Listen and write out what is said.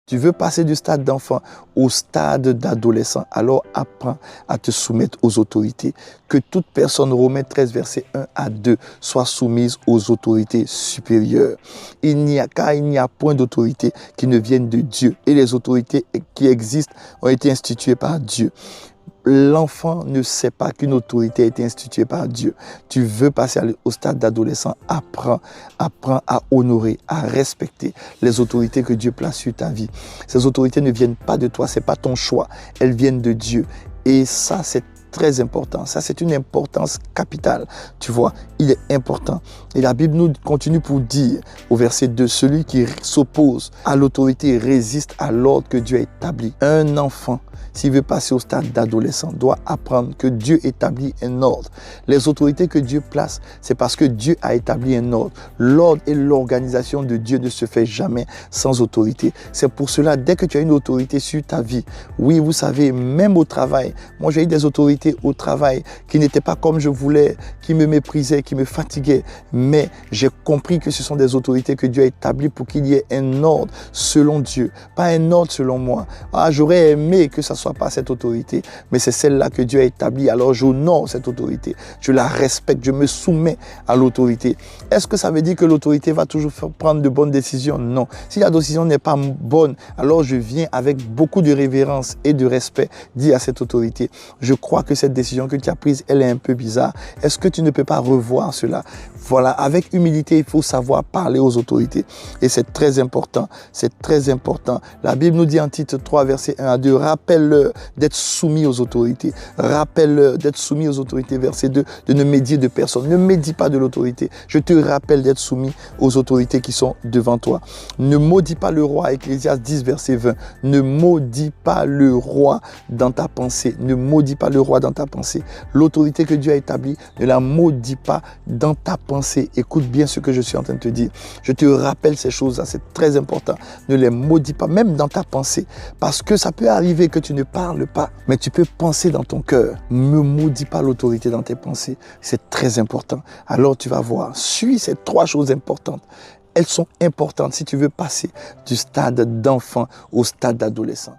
Tu veux passer du stade d'enfant au stade d'adolescent, alors apprends à te soumettre aux autorités. Que toute personne, Romains 13, verset 1 à 2, soit soumise aux autorités supérieures. Car il n'y a point d'autorité qui ne vienne de Dieu. Et les autorités qui existent ont été instituées par Dieu. L'enfant ne sait pas qu'une autorité a été instituée par Dieu. Tu veux passer au stade d'adolescent, apprends à honorer, à respecter les autorités que Dieu place sur ta vie. Ces autorités ne viennent pas de toi, ce n'est pas ton choix, elles viennent de Dieu. Et ça, c'est très important. Ça, c'est une importance capitale. Tu vois, il est important. Et la Bible nous continue pour dire, au verset 2, celui qui s'oppose à l'autorité résiste à l'ordre que Dieu a établi. Un enfant, s'il veut passer au stade d'adolescent, doit apprendre que Dieu établit un ordre. Les autorités que Dieu place, c'est parce que Dieu a établi un ordre. L'ordre et l'organisation de Dieu ne se fait jamais sans autorité. C'est pour cela, dès que tu as une autorité sur ta vie, oui, vous savez, même au travail, moi j'ai eu des autorités au travail qui n'étaient pas comme je voulais, qui me méprisaient, qui me fatiguaient, mais j'ai compris que ce sont des autorités que Dieu a établies pour qu'il y ait un ordre selon Dieu, pas un ordre selon moi. Ah, j'aurais aimé que ça soit pas cette autorité, mais c'est celle-là que Dieu a établie, alors j'honore cette autorité, je la respecte, je me soumets à l'autorité. Est-ce que ça veut dire que l'autorité va toujours prendre de bonnes décisions? Non. Si la décision n'est pas bonne, alors je viens avec beaucoup de révérence et de respect dire à cette autorité, je crois que cette décision que tu as prise, elle est un peu bizarre. Est-ce que tu ne peux pas revoir cela? Voilà, avec humilité, il faut savoir parler aux autorités. Et c'est très important, c'est très important. La Bible nous dit en Tite 3, verset 1 à 2, rappelle-leur d'être soumis aux autorités. Rappelle-leur d'être soumis aux autorités. Verset 2, de ne médire de personne. Ne médis pas de l'autorité. Je te rappelle d'être soumis aux autorités qui sont devant toi. Ne maudis pas le roi. Ecclésiaste 10, verset 20. Ne maudis pas le roi dans ta pensée. Ne maudis pas le roi dans ta pensée. L'autorité que Dieu a établie, ne la maudis pas dans ta pensée. Écoute bien ce que je suis en train de te dire. Je te rappelle ces choses-là, c'est très important. Ne les maudis pas, même dans ta pensée. Parce que ça peut arriver que tu ne parles pas, mais tu peux penser dans ton cœur. Ne maudis pas l'autorité dans tes pensées. C'est très important. Alors tu vas voir, suis ces trois choses importantes. Elles sont importantes si tu veux passer du stade d'enfant au stade d'adolescent.